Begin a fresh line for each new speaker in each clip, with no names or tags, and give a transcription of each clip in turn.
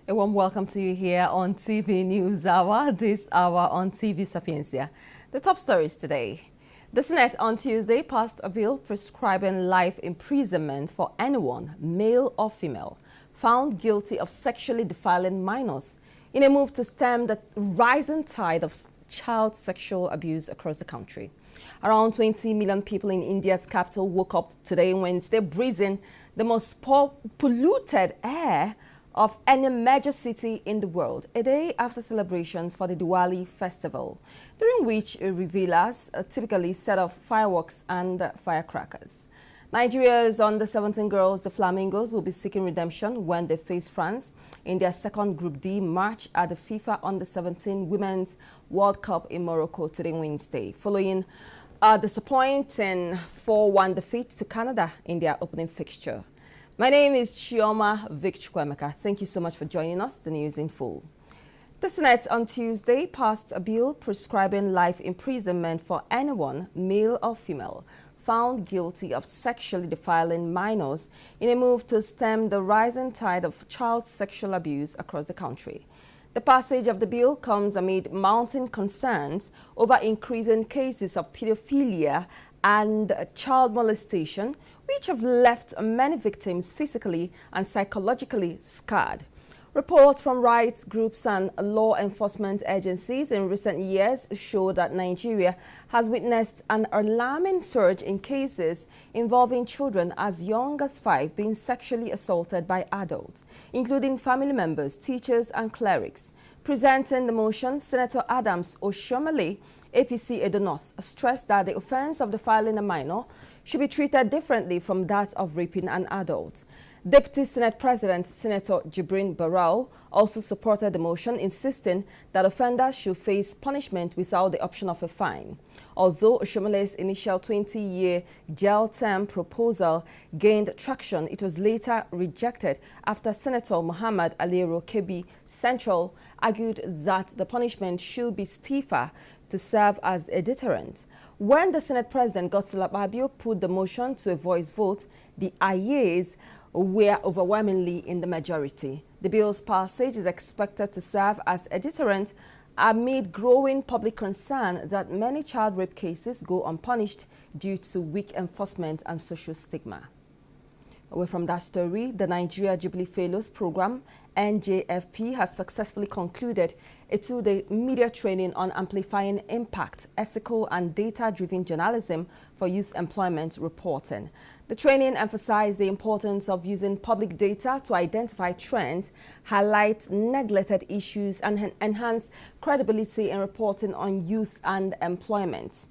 A warm welcome to you here on TV News Hour, this hour on TV Sapiencia. The top stories today. The Senate on Tuesday passed a bill prescribing life imprisonment for anyone, male or female, found guilty of sexually defiling minors in a move to stem the rising tide of child sexual abuse across the country. Around 20 million people in India's capital woke up today Wednesday breathing the most polluted air of any major city in the world, a day after celebrations for the Diwali festival, during which revelers typically set off fireworks and firecrackers. Nigeria's under-17 girls, the Flamingos, will be seeking redemption when they face France in their second Group D match at the FIFA Under-17 Women's World Cup in Morocco today Wednesday, following a disappointing 4-1 defeat to Canada in their opening fixture. My name is Chioma Vickwemeka. Thank you so much for joining us. The news in full. The Senate on Tuesday passed a bill prescribing life imprisonment for anyone, male or female, found guilty of sexually defiling minors in a move to stem the rising tide of child sexual abuse across the country. The passage of the bill comes amid mounting concerns over increasing cases of pedophilia and child molestation, which have left many victims physically and psychologically scarred. Reports from rights groups and law enforcement agencies in recent years show that Nigeria has witnessed an alarming surge in cases involving children as young as 5 being sexually assaulted by adults, including family members, teachers, and clerics. Presenting the motion, Senator Adams Oshiomhole, APC Edo North, stressed that the offense of defiling a minor should be treated differently from that of raping an adult. Deputy Senate President Senator Jibrin Barau also supported the motion, insisting that offenders should face punishment without the option of a fine. Although Oshiomhole's initial 20-year jail term proposal gained traction, it was later rejected after Senator Muhammad Alero Kebbi Central argued that the punishment should be stiffer to serve as a deterrent. When the Senate President Godswill Akpabio put the motion to a voice vote, the ayes were overwhelmingly in the majority. The bill's passage is expected to serve as a deterrent amid growing public concern that many child rape cases go unpunished due to weak enforcement and social stigma. Away from that story, the Nigeria Jubilee Fellows Program, NJFP, has successfully concluded a 2-day media training on amplifying impact, ethical and data-driven journalism for youth employment reporting. The training emphasized the importance of using public data to identify trends, highlight neglected issues, and enhance credibility in reporting on youth and employment.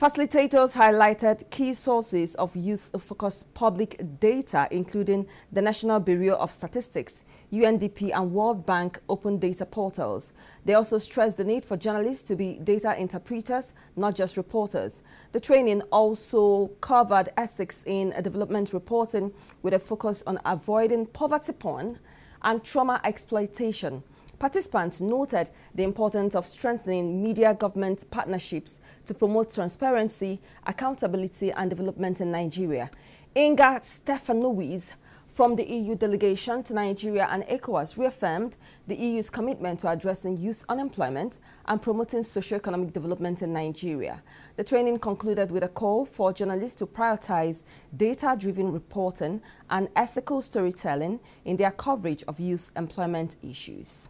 Facilitators highlighted key sources of youth-focused public data, including the National Bureau of Statistics, UNDP, and World Bank open data portals. They also stressed the need for journalists to be data interpreters, not just reporters. The training also covered ethics in development reporting with a focus on avoiding poverty porn and trauma exploitation. Participants noted the importance of strengthening media-government partnerships to promote transparency, accountability, and development in Nigeria. Inga Stefanuis from the EU delegation to Nigeria and ECOWAS reaffirmed the EU's commitment to addressing youth unemployment and promoting socio-economic development in Nigeria. The training concluded with a call for journalists to prioritize data-driven reporting and ethical storytelling in their coverage of youth employment issues.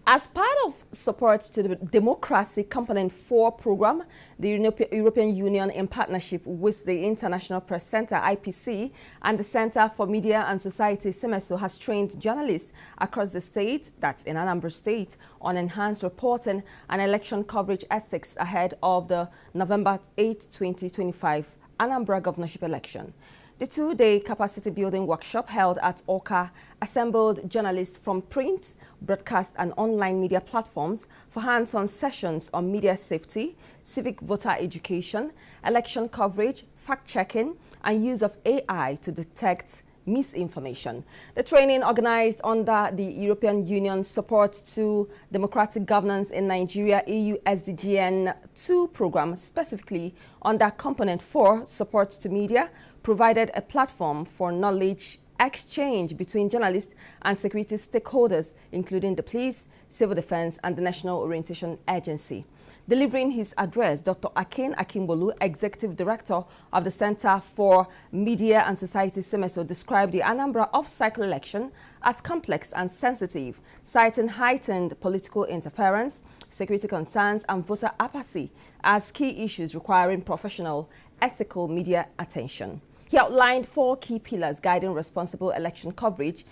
As part of support to the Democracy Component 4 program, the European Union, in partnership with the International Press Center, IPC, and the Center for Media and Society, CEMESO, has trained journalists across the state, that's in Anambra State, on enhanced reporting and election coverage ethics ahead of the November 8, 2025 Anambra governorship election. The 2-day capacity building workshop held at Awka assembled journalists from print, broadcast, and online media platforms for hands-on sessions on media safety, civic voter education, election coverage, fact-checking, and use of AI to detect misinformation. The training, organized under the European Union Support to Democratic Governance in Nigeria EU SDGN 2 program, specifically under Component 4, Support to Media, provided a platform for knowledge exchange between journalists and security stakeholders, including the police, civil defense, and the National Orientation Agency. Delivering his address, Dr. Akin Akimbolu, Executive Director of the Center for Media and Society, CEMESO, described the Anambra off-cycle election as complex and sensitive, citing heightened political interference, security concerns, and voter apathy as key issues requiring professional, ethical media attention. He outlined 4 key pillars guiding responsible election coverage: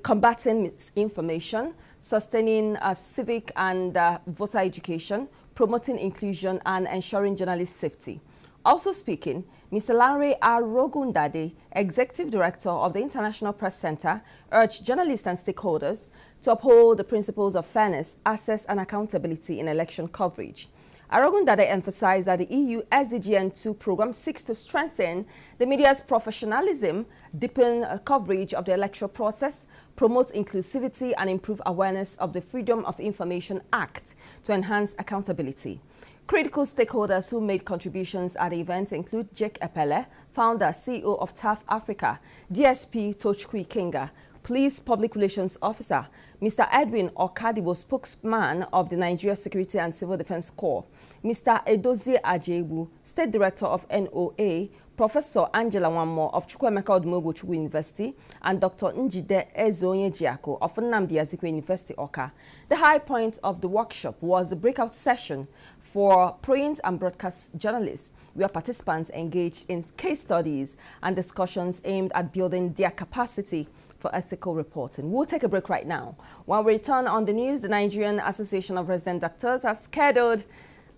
combating misinformation, sustaining civic and voter education, promoting inclusion, and ensuring journalist safety. Also speaking, Mr. Lanre Arogundade, Executive Director of the International Press Center, urged journalists and stakeholders to uphold the principles of fairness, access, and accountability in election coverage. Arogundade emphasized that the EU SDGN2 program seeks to strengthen the media's professionalism, deepen coverage of the electoral process, promote inclusivity, and improve awareness of the Freedom of Information Act to enhance accountability. Critical stakeholders who made contributions at the event include Jake Epele, founder, CEO of TAF Africa, DSP Tochukwu Ikenga, Police Public Relations Officer, Mr. Edwin Okadibo, spokesman of the Nigeria Security and Civil Defense Corps, Mr. Edozie Ajebu, State Director of NOA, Professor Angela Wanmo of Chukwuemeka Odumegwu University, and Dr. Njide Ezonye-Jiako of Nnamdi Azikiwe University, Awka. The high point of the workshop was the breakout session for print and broadcast journalists, where participants engaged in case studies and discussions aimed at building their capacity for ethical reporting. We'll take a break right now. When we return on the news, the Nigerian Association of Resident Doctors has scheduled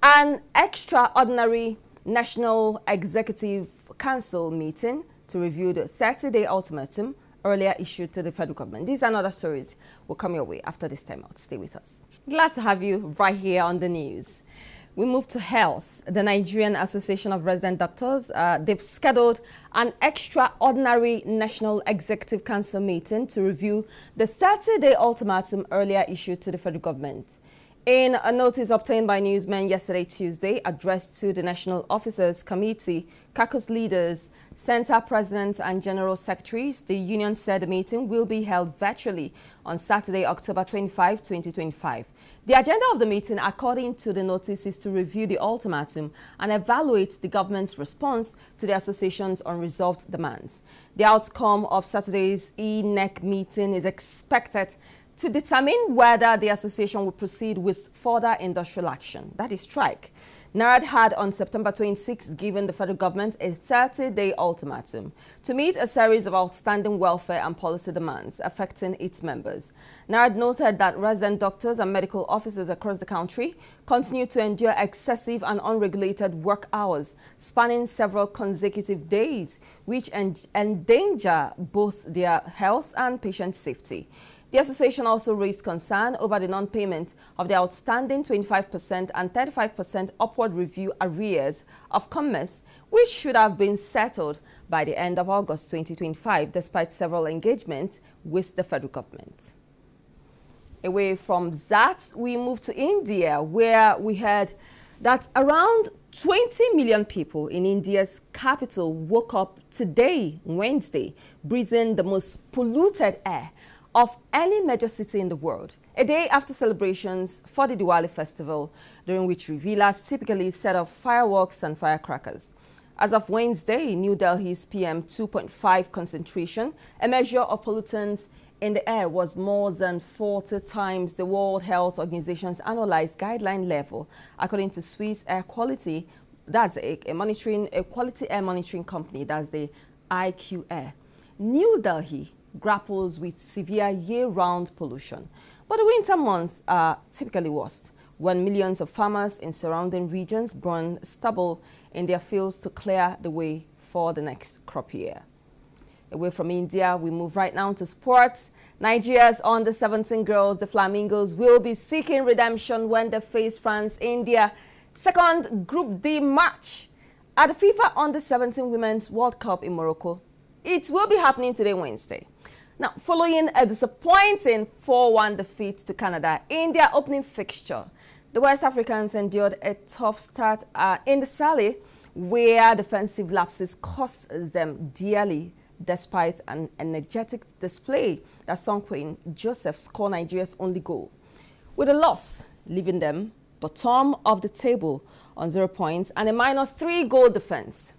an extraordinary National Executive Council meeting to review the 30-day ultimatum earlier issued to the federal government. These and other stories will come your way after this time out. Stay with us. Glad to have you right here on the news. We move to health. The Nigerian Association of Resident Doctors, they've scheduled an extraordinary National Executive Council meeting to review the 30-day ultimatum earlier issued to the federal government. In a notice obtained by newsmen yesterday, Tuesday, addressed to the National Officers Committee, caucus leaders, center presidents, and general secretaries, the union said the meeting will be held virtually on Saturday, October 25, 2025. The agenda of the meeting, according to the notice, is to review the ultimatum and evaluate the government's response to the association's unresolved demands. The outcome of Saturday's ENEC meeting is expected to determine whether the association will proceed with further industrial action, that is strike. NARAD had on September 26 given the federal government a 30-day ultimatum to meet a series of outstanding welfare and policy demands affecting its members. NARAD noted that resident doctors and medical officers across the country continue to endure excessive and unregulated work hours spanning several consecutive days, which endanger both their health and patient safety. The association also raised concern over the non-payment of the outstanding 25% and 35% upward review arrears of commerce, which should have been settled by the end of August 2025, despite several engagements with the federal government. Away from that, we move to India, where we heard that around 20 million people in India's capital woke up today, Wednesday, breathing the most polluted air of any major city in the world, a day after celebrations for the Diwali festival, during which revelers typically set off fireworks and firecrackers. As of Wednesday, New Delhi's PM 2.5 concentration, a measure of pollutants in the air, was more than 40 times the World Health Organization's annualized guideline level, according to Swiss Air Quality, that's a quality air monitoring company, that's the IQ Air. New Delhi grapples with severe year-round pollution, but the winter months are typically worst, when millions of farmers in surrounding regions burn stubble in their fields to clear the way for the next crop year. Away from India, we move right now to sports. Nigeria's under-17 girls, the Flamingos, will be seeking redemption when they face France in their second Group D match at the FIFA Under-17 Women's World Cup in Morocco. It will be happening today, Wednesday. Now, following a disappointing 4-1 defeat to Canada in their opening fixture, the West Africans endured a tough start in the Sally, where defensive lapses cost them dearly despite an energetic display that saw Queen Joseph score Nigeria's only goal. With a loss, leaving them bottom of the table on 0 points and a -3 goal difference.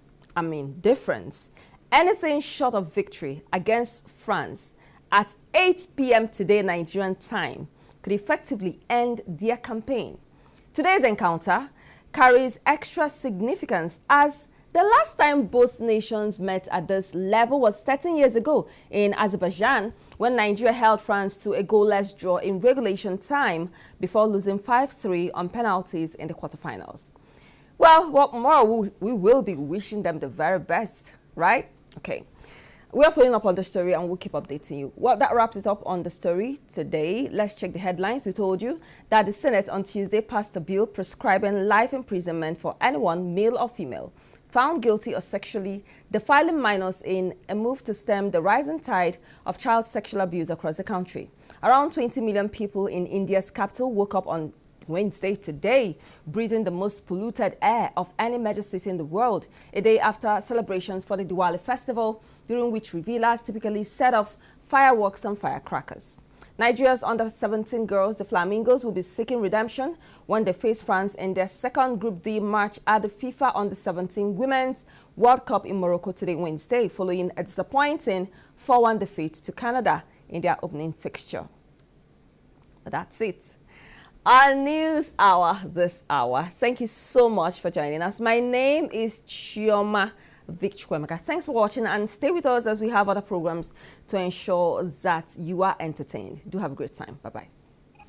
Anything short of victory against France at 8 p.m. today Nigerian time could effectively end their campaign. Today's encounter carries extra significance as the last time both nations met at this level was 13 years ago in Azerbaijan, when Nigeria held France to a goalless draw in regulation time before losing 5-3 on penalties in the quarterfinals. Well, what more, we will be wishing them the very best, right? Okay. We are following up on the story and we'll keep updating you. Well, that wraps it up on the story today. Let's check the headlines. We told you that the Senate on Tuesday passed a bill prescribing life imprisonment for anyone, male or female, found guilty of sexually defiling minors in a move to stem the rising tide of child sexual abuse across the country. Around 20 million people in India's capital woke up on Wednesday today, breathing the most polluted air of any major city in the world, a day after celebrations for the Diwali festival, during which revelers typically set off fireworks and firecrackers. Nigeria's under-17 girls, the Flamingos, will be seeking redemption when they face France in their second Group D match at the FIFA Under-17 Women's World Cup in Morocco today, Wednesday, following a disappointing 4-1 defeat to Canada in their opening fixture. But that's it. Our news hour this hour. Thank you so much for joining us. My name is Chioma Vickwemeka. Thanks for watching and stay with us as we have other programs to ensure that you are entertained. Do have a great time. Bye-bye.